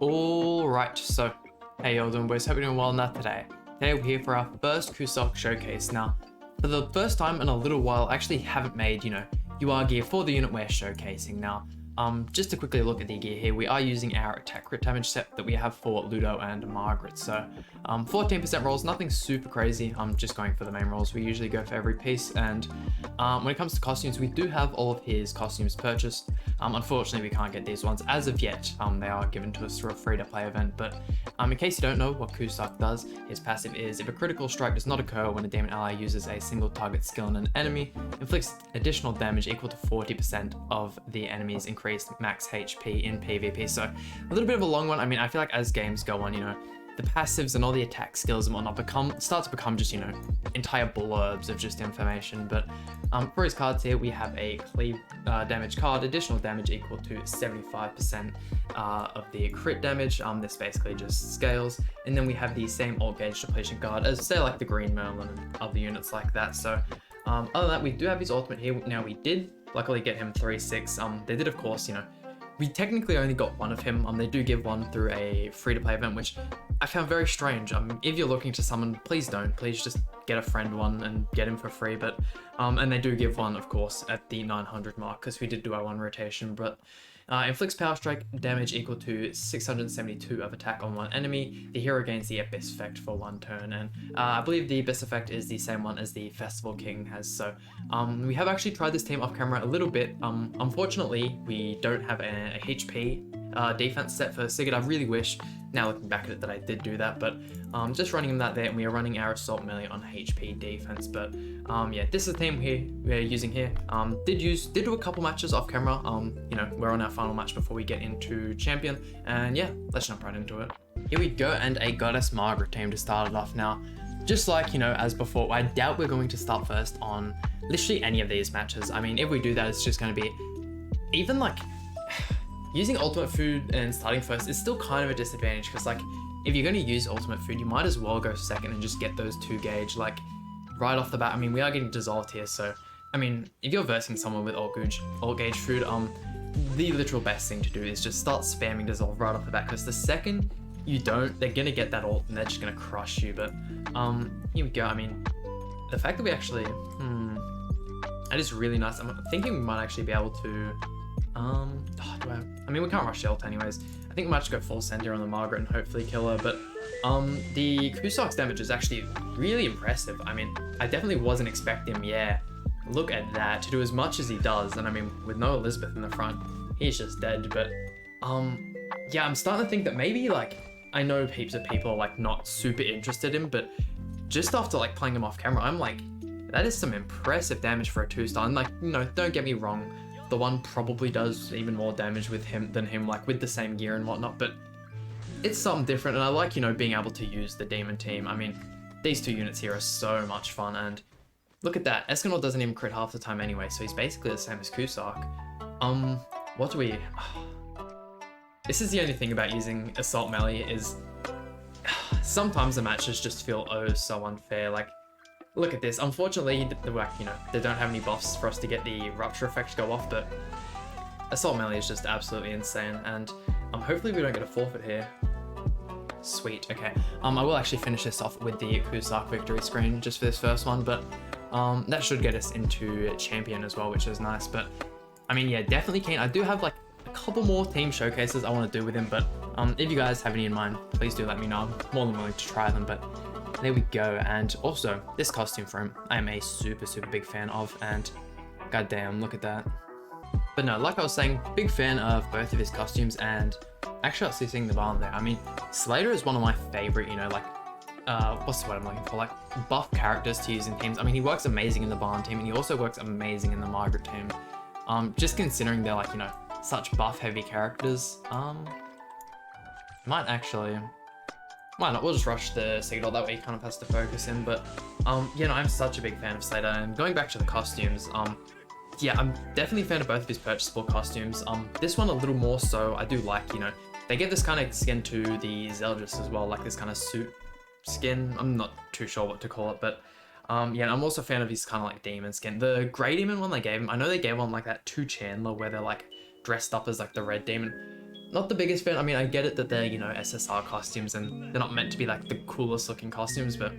Alright, so hey y'all doing boys, hope you're doing well now today. Today we're here for our first Kusok showcase. Now, for the first time in a little while, I actually haven't made, UR gear for the unit we're showcasing. Now, just to quickly look at the gear here, we are using our attack crit damage set that we have for Ludo and Margaret. So 14% rolls, nothing super crazy. I'm just going for the main rolls. We usually go for every piece. And when it comes to costumes, we do have all of his costumes purchased. Unfortunately, we can't get these ones as of yet. They are given to us through a free-to-play event. But in case you don't know what CUSACK does, his passive is if a critical strike does not occur when a demon ally uses a single target skill on an enemy, inflicts additional damage equal to 40% of the enemy's increased max HP in PvP. So a little bit of a long one. I mean, I feel like as games go on, the passives and all the attack skills and whatnot start to become just, entire blurbs of just information. But for his cards here, we have a cleave damage card, additional damage equal to 75% of the crit damage. This basically just scales. And then we have the same alt gauge depletion card as, say, like the Green Merlin and other units like that. So other than that, we do have his ultimate here. Now, we did luckily get him 3-6. They did, of course, we technically only got one of him. They do give one through a free-to-play event, which I found very strange. If you're looking to summon, please don't. Please just get a friend one and get him for free. But and they do give one, of course, at the 900 mark, because we did do our one rotation. But inflicts power strike damage equal to 672 of attack on one enemy. The hero gains the Abyss effect for one turn, and I believe the Abyss effect is the same one as the Festival King has. So we have actually tried this team off camera a little bit. Unfortunately, we don't have a HP defense set for Sigurd. I really wish, now looking back at it, that I did do that, but just running him that there, and we are running our assault melee on HP defense. But yeah, this is the team we're using here. Did do a couple matches off camera. We're on our final match before we get into champion, and yeah, let's jump right into it. Here we go, and a Goddess Margaret team to start it off. Now, just like as before, I doubt we're going to start first on literally any of these matches. I mean, if we do that, it's just going to be even like using ultimate food and starting first is still kind of a disadvantage, because like if you're going to use ultimate food, you might as well go second and just get those 2 gauge like right off the bat. I mean, we are getting dissolved here, so I mean, if you're versing someone with alt gauge food, the literal best thing to do is just start spamming dissolve right off the bat, because the second you don't, they're gonna get that ult and they're just gonna crush you. But here we go. I mean, the fact that we actually that is really nice. I'm thinking we might actually be able to I mean, we can't rush the ult anyways. I think we might just go full send here on the Margaret and hopefully kill her. But the Kusok's damage is actually really impressive. I mean, I definitely wasn't expecting him, yeah, look at that, to do as much as he does. And I mean, with no Elizabeth in the front, he's just dead. But yeah, I'm starting to think that maybe, like, I know heaps of people are like not super interested in, but just after like playing him off camera, I'm like, that is some impressive damage for a 2-star. And like, don't get me wrong, the one probably does even more damage with him than him, like with the same gear and whatnot, but it's something different. And I like, being able to use the demon team. I mean, these 2 units here are so much fun, and look at that. Escanor doesn't even crit half the time anyway, so he's basically the same as Kusok. What do we... This is the only thing about using assault melee is sometimes the matches just feel oh so unfair. Like, look at this. Unfortunately, they don't have any buffs for us to get the rupture effect to go off, but assault melee is just absolutely insane, and hopefully we don't get a forfeit here. Sweet, okay. I will actually finish this off with the CUSACK victory screen just for this first one, but that should get us into champion as well, which is nice. But I mean, yeah, definitely keen. I do have like a couple more team showcases I want to do with him, but if you guys have any in mind, please do let me know. I'm more than willing to try them. But there we go. And also, this costume for him, I am a super big fan of, and goddamn, look at that. But no, like I was saying, big fan of both of his costumes, and actually seeing the barn there. I mean, Slater is one of my favorite, what's the word I'm looking for? Like, buff characters to use in teams. I mean, he works amazing in the barn team, and he also works amazing in the Margaret team. Just considering they're like, such buff heavy characters, might not, we'll just rush the Sigurd, that way he kind of has to focus in. But I'm such a big fan of Slater, and going back to the costumes, yeah, I'm definitely a fan of both of his purchasable costumes. This one a little more so. I do like, they give this kind of skin to the Zeldris as well, like this kind of suit skin. I'm not too sure what to call it, but yeah, I'm also a fan of his kind of like demon skin. The Grey Demon one they gave him, I know they gave one like that to Chandler, where they're like dressed up as like the Red Demon. not the biggest fan. I mean, I get it that they're, you know, SSR costumes and they're not meant to be like the coolest looking costumes, but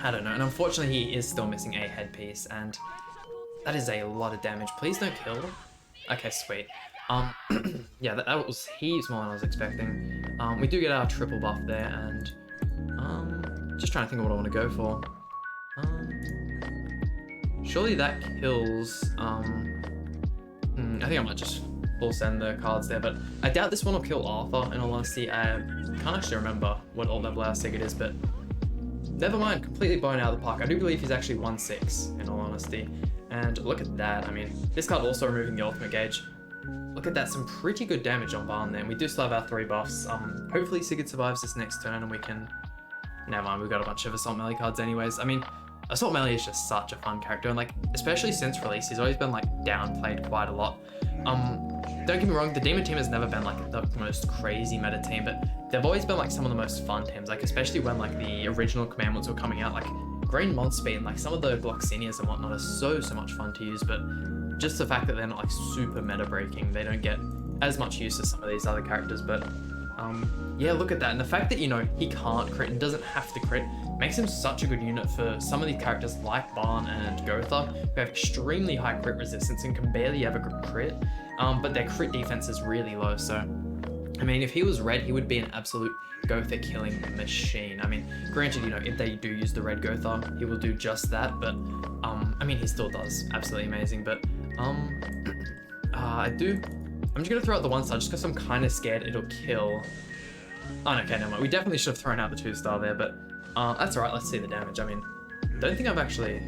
I don't know. And unfortunately, he is still missing a headpiece, and that is a lot of damage. Please don't kill. Okay, sweet. Yeah, that was heaps more than I was expecting. We do get our triple buff there, and just trying to think of what I want to go for. Surely that kills. I think I might just full send the cards there, but I doubt this one will kill Arthur. In all honesty, I can't actually remember what alt level our Sigurd is, but never mind. Completely blown out of the park. I do believe he's actually 1/6. In all honesty, and look at that. I mean, this card also removing the ultimate gauge. Look at that, some pretty good damage on Barn there. We do still have our 3 buffs. Hopefully Sigurd survives this next turn and we can... Never mind, we've got a bunch of Assault Melee cards anyways. I mean, Assault Melee is just such a fun character, and like, especially since release, he's always been like downplayed quite a lot. Don't get me wrong, the Demon team has never been like the most crazy meta team, but they've always been like some of the most fun teams, like especially when like the original commandments were coming out, like Green Monspeed and like some of the Gloxinias and whatnot are so much fun to use, but just the fact that they're not like super meta breaking, they don't get as much use as some of these other characters. But yeah, look at that, and the fact that, you know, he can't crit and doesn't have to crit makes him such a good unit for some of these characters like Barn and Gotha, who have extremely high crit resistance and can barely ever crit, but their crit defense is really low. So I mean, if he was red, he would be an absolute Gotha killing machine. I mean, granted, you know, if they do use the red Gotha, he will do just that, but I mean, he still does absolutely amazing. But I'm just gonna throw out the 1-star just because I'm kind of scared it'll kill. Oh, no, okay, never mind. We definitely should have thrown out the 2-star there, but that's alright. Let's see the damage. I mean, don't think I've actually...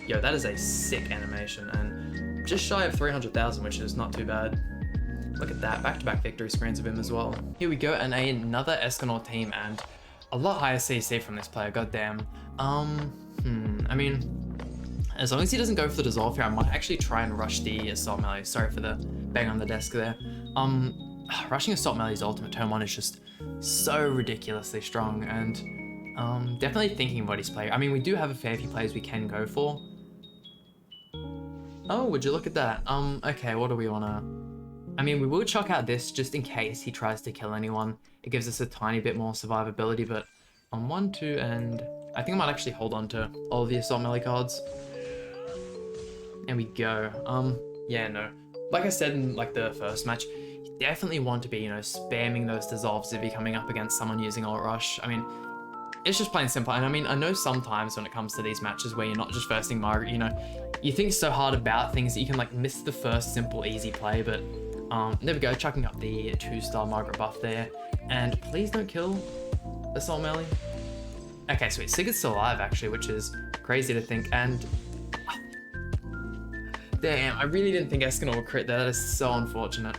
Yo, that is a sick animation, and just shy of 300,000, which is not too bad. Look at that, back-to-back victory screens of him as well. Here we go, and another Escanor team, and a lot higher CC from this player, goddamn. I mean, as long as he doesn't go for the dissolve here, I might actually try and rush the Assault Melee. Sorry for the bang on the desk there. Rushing Assault Melee's ultimate turn 1 is just so ridiculously strong, and definitely thinking about his play. I mean, we do have a fair few plays we can go for. Oh, would you look at that? Okay, what do we wanna... I mean, we will chuck out this just in case he tries to kill anyone. It gives us a tiny bit more survivability, but on 1, 2, and I think I might actually hold on to all of the Assault Melee cards. There we go. Yeah, no. Like I said in like the first match, you definitely want to be, you know, spamming those dissolves if you're coming up against someone using Alt Rush. I mean, it's just plain simple. And I mean, I know sometimes when it comes to these matches where you're not just firsting Margaret, you know, you think so hard about things that you can like miss the first simple, easy play, but there we go, chucking up the 2-star Margaret buff there. And please don't kill Assault Melee. Okay, sweet. Sigurd's still alive actually, which is crazy to think. And damn, I really didn't think Escanor would crit there. That is so unfortunate.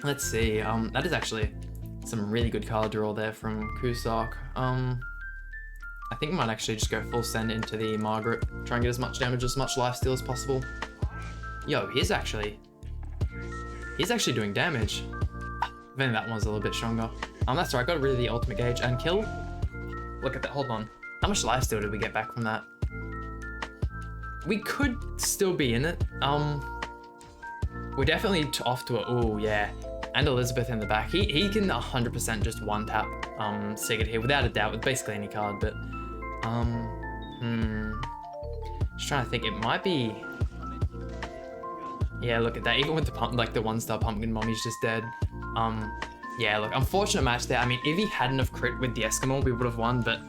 Let's see. That is actually some really good card draw there from Kusok. I think I might actually just go full send into the Margaret. Try and get as much damage, as much lifesteal as possible. Yo, he's actually doing damage. I think that one's a little bit stronger. That's right, got rid of the ultimate gauge and kill. Look at that, hold on. How much lifesteal did we get back from that? We could still be in it. We're definitely off to a, oh yeah. And Elizabeth in the back. He can 100% just one-tap Sigurd here, without a doubt, with basically any card, but just trying to think, it might be, yeah, look at that, even with the pump, like the 1-star pumpkin bomb, he's just dead. Yeah, look, unfortunate match there. I mean, if he hadn't have crit with the Escanor, we would have won, but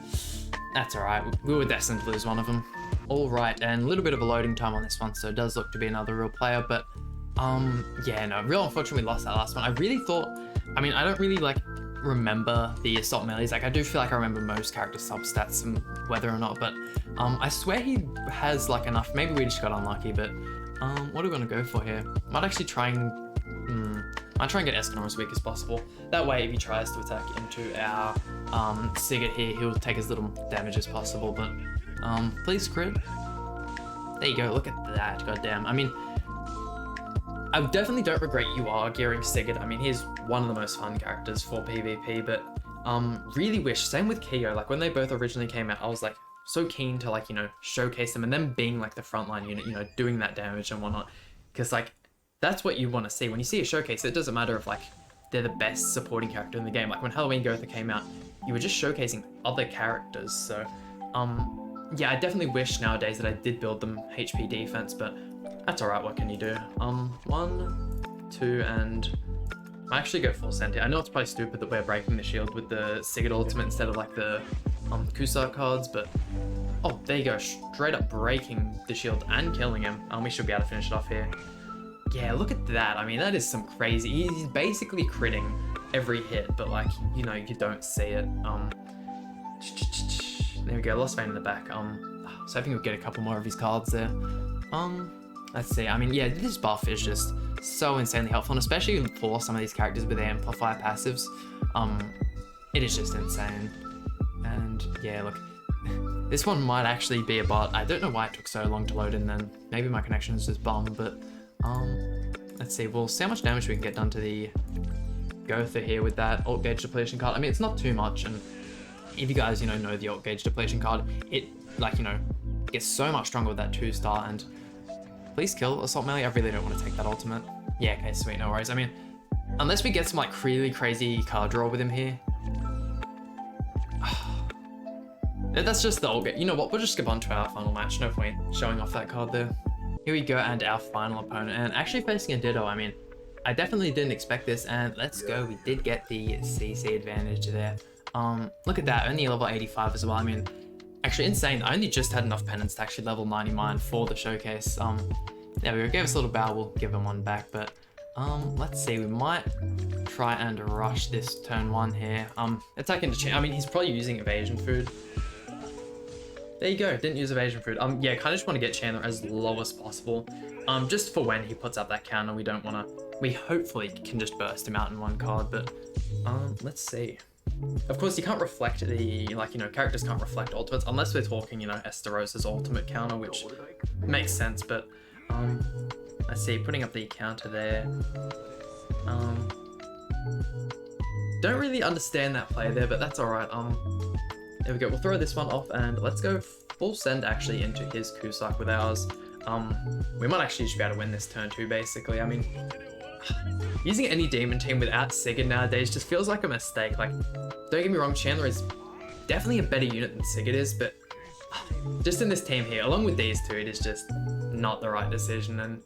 that's alright, we were destined to lose one of them. Alright, and a little bit of a loading time on this one, so it does look to be another real player, but yeah, no, real unfortunate we lost that last one. I really thought, I mean, I don't really like remember the Assault Melees. Like, I do feel like I remember most character substats and whether or not, but I swear he has like enough. Maybe we just got unlucky, but what are we gonna go for here? Might actually try and might try and get Escanor as weak as possible. That way, if he tries to attack into our Sigurd here, he'll take as little damage as possible. But please crit. There you go. Look at that. Goddamn. I mean, I definitely don't regret you are gearing Sigurd. I mean, he's one of the most fun characters for PvP, but really wish, same with Kyo, like when they both originally came out, I was like so keen to like, you know, showcase them and them being like the frontline unit, you know, doing that damage and whatnot. Because like, that's what you want to see. When you see a showcase, it doesn't matter if like they're the best supporting character in the game. Like when Halloween Gotha came out, you were just showcasing other characters. So, yeah, I definitely wish nowadays that I did build them HP defense, but that's alright, what can you do? 1, 2, and I actually go full send here. I know it's probably stupid that we're breaking the shield with the Sigurd ultimate instead of like the CUSACK cards, but oh, there you go, straight up breaking the shield and killing him. We should be able to finish it off here. Yeah, look at that. I mean, that is some crazy. He's basically critting every hit, but like, you know, you don't see it. There we go, Lost Vein in the back. So I think we'll get a couple more of his cards there. Let's see. I mean, yeah, this buff is just so insanely helpful, and especially for some of these characters with their amplify passives. It is just insane. And yeah, look, this one might actually be a bot. I don't know why it took so long to load in then. Maybe my connection is just bummed, but let's see. We'll see how much damage we can get done to the Gotha here with that alt gauge depletion card. I mean, it's not too much, and if you guys, you know the alt gauge depletion card, it, like, you know, gets so much stronger with that 2-star, and please kill Assault Melee. I really don't want to take that ultimate. Yeah, okay, sweet, no worries. I mean, unless we get some like really crazy card draw with him here. That's just the alt gauge. You know what, we'll just skip on to our final match. No point showing off that card there. Here we go, and our final opponent, and actually facing a Ditto. I mean, I definitely didn't expect this, and let's go. We did get the CC advantage there. Look at that, only level 85 as well. I mean, actually insane. I only just had enough penance to actually level 99 for the showcase. There we go, gave us a little bow, we'll give him one back, but let's see, we might try and rush this turn 1 here. Attacking to I mean, he's probably using evasion food. There you go, didn't use evasion food. Yeah, kind of just want to get Chandler as low as possible. Just for when he puts up that counter, we don't want to, we hopefully can just burst him out in one card, but let's see. Of course, you can't reflect the, like, you know, characters can't reflect ultimates unless we're talking, you know, Esterosa's ultimate counter, which makes sense, but let's see, putting up the counter there. Don't really understand that play there, but that's alright. There we go, we'll throw this one off, and let's go full send actually into his Kusok with ours. We might actually just be able to win this turn 2, basically. I mean, using any demon team without Sigurd nowadays just feels like a mistake. Like, don't get me wrong, Chandler is definitely a better unit than Sigurd is, but just in this team here, along with these two, it is just not the right decision, and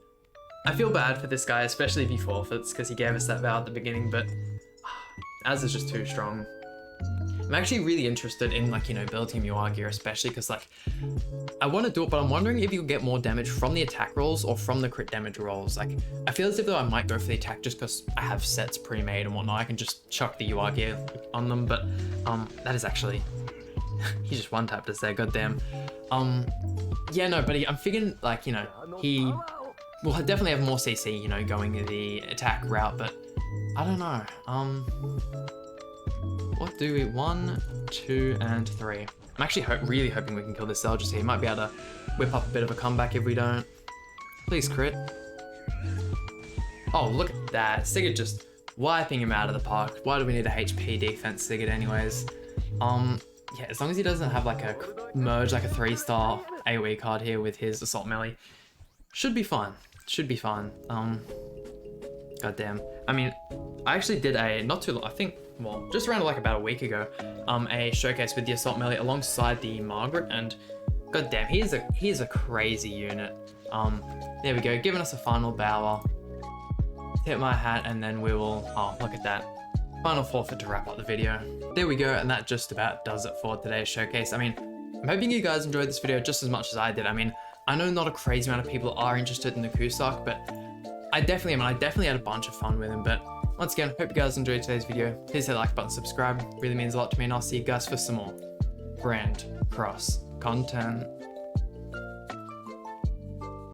I feel bad for this guy, especially if he forfeits, because he gave us that vow at the beginning, but Az is just too strong. I'm actually really interested in, like, you know, build Team UR gear, especially because, like, I want to do it, but I'm wondering if you'll get more damage from the attack rolls or from the crit damage rolls. Like, I feel as if though I might go for the attack just because I have sets pre-made and whatnot. I can just chuck the UR gear on them, but that is actually he just one-tapped us there, goddamn. Yeah, no, but I'm figuring, like, you know, he will definitely have more CC, you know, going the attack route, but I don't know. What do we, 1, 2, and 3. I'm actually really hoping we can kill this Seljas here. He might be able to whip up a bit of a comeback if we don't. Please crit. Oh, look at that. Sigurd just wiping him out of the park. Why do we need a HP defense Sigurd anyways? Yeah, as long as he doesn't have like a merge, like a 3-star AoE card here with his Assault Melee, should be fine. Should be fine. Goddamn. I mean, I actually did a, not too long, I think, well, just around like about a week ago, a showcase with the Assault Melee alongside the Margaret, and goddamn, he is a crazy unit. There we go, giving us a final bower. Tip my hat, and then we will, oh, look at that. Final forfeit to wrap up the video. There we go, and that just about does it for today's showcase. I mean, I'm hoping you guys enjoyed this video just as much as I did. I mean, I know not a crazy amount of people are interested in the Kusok, but I definitely am, and I definitely had a bunch of fun with him. But once again, hope you guys enjoyed today's video. Please hit the like button, subscribe, really means a lot to me, and I'll see you guys for some more Brand Cross content.